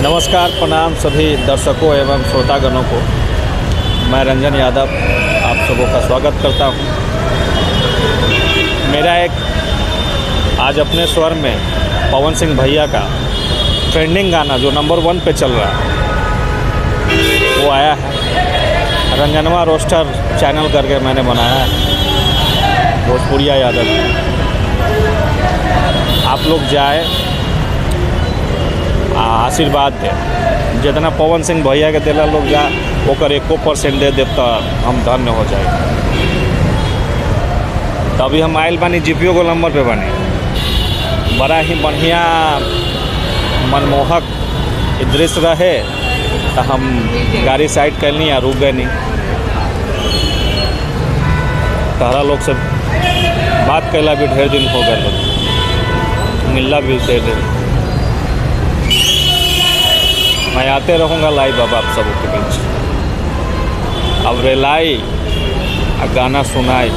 नमस्कार, प्रणाम सभी दर्शकों एवं श्रोतागणों को। मैं रंजन यादव आप सबों का स्वागत करता हूं। मेरा एक आज अपने स्वर में पवन सिंह भैया का ट्रेंडिंग गाना जो नंबर 1 पे चल रहा है वो आया है। रंजनवा रोस्टर चैनल करके मैंने बनाया है, भोजपुरिया यादव। आप लोग जाए, आशीर्वाद दे। जितना पवन सिंह भैया के दिला लोग जा ओकर 1% दे देव तो हम धन्य हो जाए। तो अभी हम आयल बानी जीपीओ को नंबर पे बानी। बड़ा ही बढ़िया मनमोहक दृश्य रहे तो हम गाड़ी साइड कर ली या रुक गए नहीं। तारा लोग से बात कैला भी ढेर दिन हो गए, मिलना भी ढेर दिन। मैं आते रहूँगा लाइव अब आप सबों के बीच। अब रेलाई गाना सुनाई